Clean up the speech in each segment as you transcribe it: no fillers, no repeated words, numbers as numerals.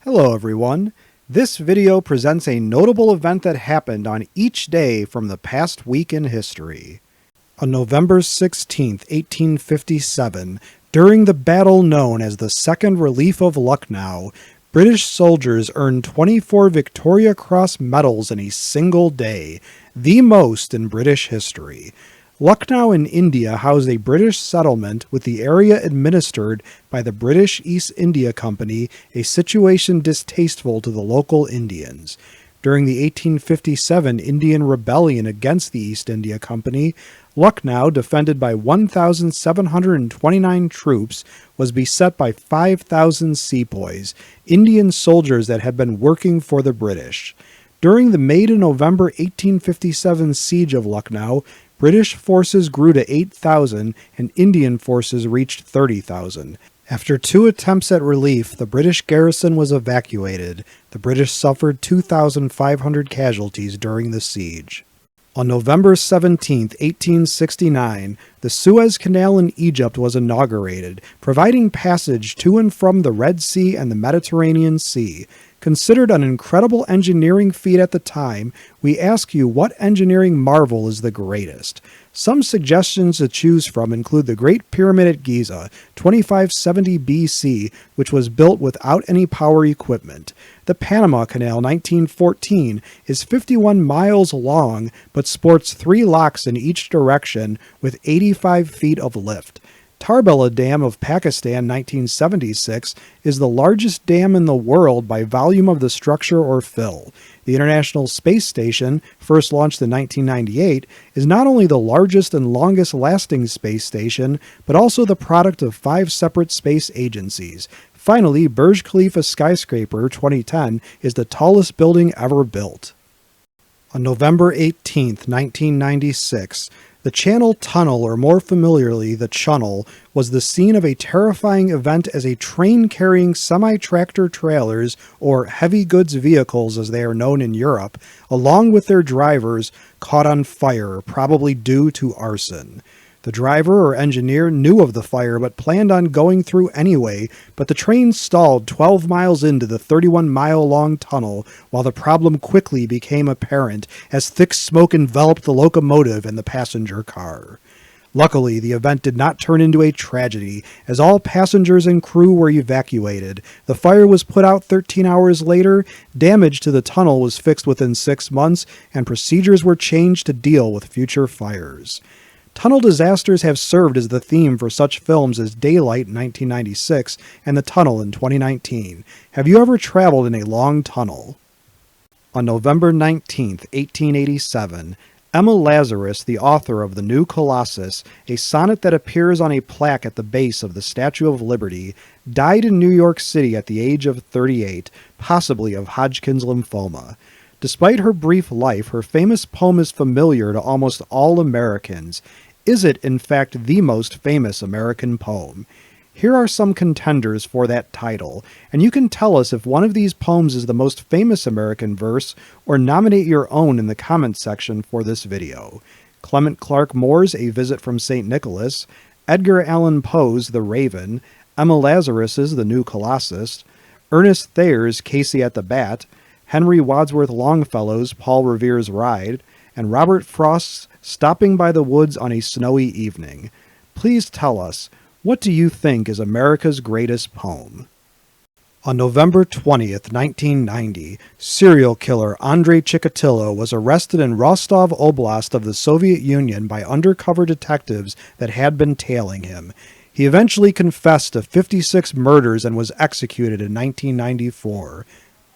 Hello everyone. This video presents a notable event that happened on each day from the past week in history. On November 16, 1857, during the battle known as the Second Relief of Lucknow, British soldiers earned 24 Victoria Cross medals in a single day, the most in British history. Lucknow in India housed a British settlement with the area administered by the British East India Company, a situation distasteful to the local Indians. During the 1857 Indian Rebellion against the East India Company, Lucknow, defended by 1,729 troops, was beset by 5,000 sepoys, Indian soldiers that had been working for the British. During the May to November 1857 siege of Lucknow, British forces grew to 8,000 and Indian forces reached 30,000. After 2 attempts at relief, the British garrison was evacuated. The British suffered 2,500 casualties during the siege. On November 17, 1869, the Suez Canal in Egypt was inaugurated, providing passage to and from the Red Sea and the Mediterranean Sea. Considered an incredible engineering feat at the time, we ask you what engineering marvel is the greatest. Some suggestions to choose from include the Great Pyramid at Giza, 2570 BC, which was built without any power equipment. The Panama Canal, 1914, is 51 miles long, but sports 3 locks in each direction with 85 feet of lift. Tarbela Dam of Pakistan, 1976, is the largest dam in the world by volume of the structure or fill. The International Space Station, first launched in 1998, is not only the largest and longest-lasting space station, but also the product of 5 separate space agencies. Finally, Burj Khalifa skyscraper 2010 is the tallest building ever built. On November 18, 1996, the Channel Tunnel, or more familiarly the Chunnel, was the scene of a terrifying event as a train carrying semi-tractor trailers, or heavy goods vehicles as they are known in Europe, along with their drivers, caught on fire, probably due to arson. The driver or engineer knew of the fire but planned on going through anyway, but the train stalled 12 miles into the 31-mile-long tunnel, while the problem quickly became apparent as thick smoke enveloped the locomotive and the passenger car. Luckily, the event did not turn into a tragedy, as all passengers and crew were evacuated. The fire was put out 13 hours later, damage to the tunnel was fixed within 6 months, and procedures were changed to deal with future fires. Tunnel disasters have served as the theme for such films as Daylight in 1996 and The Tunnel in 2019. Have you ever traveled in a long tunnel? On November 19, 1887, Emma Lazarus, the author of The New Colossus, a sonnet that appears on a plaque at the base of the Statue of Liberty, died in New York City at the age of 38, possibly of Hodgkin's lymphoma. Despite her brief life, her famous poem is familiar to almost all Americans. Is it, in fact, the most famous American poem? Here are some contenders for that title, and you can tell us if one of these poems is the most famous American verse, or nominate your own in the comments section for this video. Clement Clarke Moore's A Visit from St. Nicholas, Edgar Allan Poe's The Raven, Emma Lazarus's The New Colossus, Ernest Thayer's Casey at the Bat, Henry Wadsworth Longfellow's Paul Revere's Ride, and Robert Frost's Stopping by the Woods on a Snowy Evening. Please tell us, what do you think is America's greatest poem? On November 20th, 1990, serial killer Andrei Chikatilo was arrested in Rostov Oblast of the Soviet Union by undercover detectives that had been tailing him. He eventually confessed to 56 murders and was executed in 1994.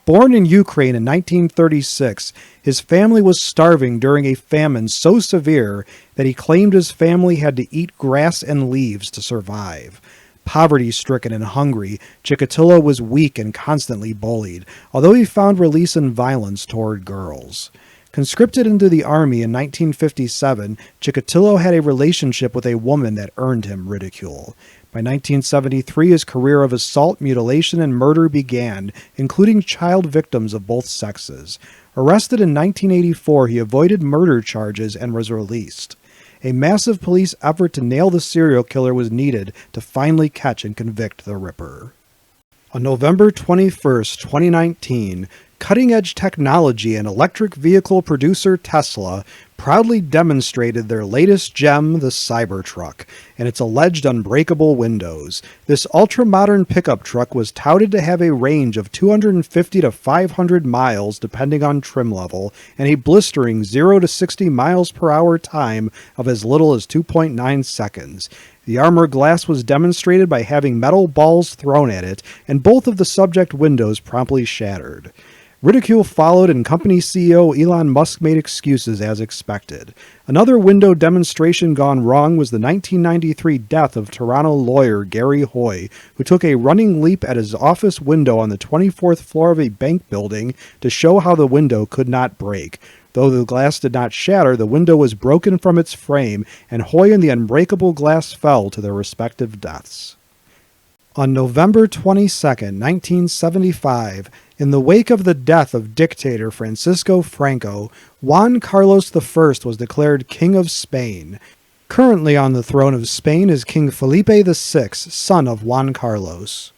Born in Ukraine in 1936, his family was starving during a famine so severe that he claimed his family had to eat grass and leaves to survive. Poverty-stricken and hungry, Chikatilo was weak and constantly bullied, although he found release in violence toward girls. Conscripted into the army in 1957, Chikatilo had a relationship with a woman that earned him ridicule. By 1973, his career of assault, mutilation, and murder began, including child victims of both sexes. Arrested in 1984, he avoided murder charges and was released. A massive police effort to nail the serial killer was needed to finally catch and convict the Ripper. On November 21st, 2019, cutting-edge technology and electric vehicle producer Tesla proudly demonstrated their latest gem, the Cybertruck, and its alleged unbreakable windows. This ultra-modern pickup truck was touted to have a range of 250 to 500 miles depending on trim level, and a blistering 0 to 60 miles per hour time of as little as 2.9 seconds. The armor glass was demonstrated by having metal balls thrown at it, and both of the subject windows promptly shattered. Ridicule followed, and company CEO Elon Musk made excuses as expected. Another window demonstration gone wrong was the 1993 death of Toronto lawyer Gary Hoy, who took a running leap at his office window on the 24th floor of a bank building to show how the window could not break. Though the glass did not shatter, the window was broken from its frame, and Hoy and the unbreakable glass fell to their respective deaths. On November 22, 1975, in the wake of the death of dictator Francisco Franco, Juan Carlos I was declared King of Spain. Currently on the throne of Spain is King Felipe VI, son of Juan Carlos.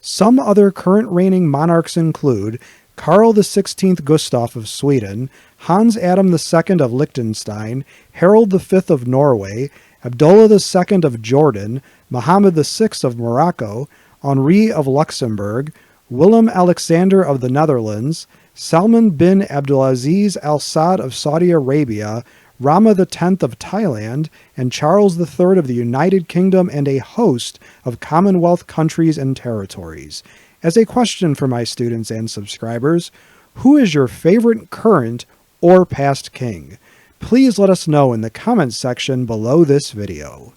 Some other current reigning monarchs include Carl XVI Gustaf of Sweden, Hans Adam II of Liechtenstein, Harold V of Norway, Abdullah II of Jordan, Mohammed VI of Morocco, Henri of Luxembourg, Willem Alexander of the Netherlands, Salman bin Abdulaziz Al Saud of Saudi Arabia, Rama X of Thailand, and Charles III of the United Kingdom, and a host of Commonwealth countries and territories. As a question for my students and subscribers, who is your favorite current or past king? Please let us know in the comments section below this video.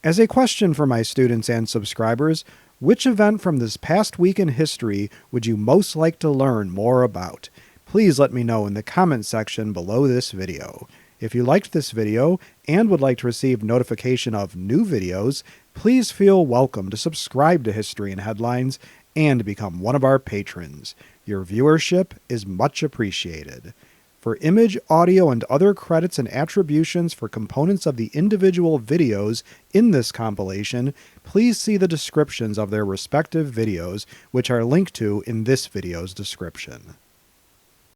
As a question for my students and subscribers, which event from this past week in history would you most like to learn more about? Please let me know in the comments section below this video. If you liked this video and would like to receive notification of new videos, please feel welcome to subscribe to History and Headlines and become one of our patrons. Your viewership is much appreciated. For image, audio, and other credits and attributions for components of the individual videos in this compilation, please see the descriptions of their respective videos, which are linked to in this video's description.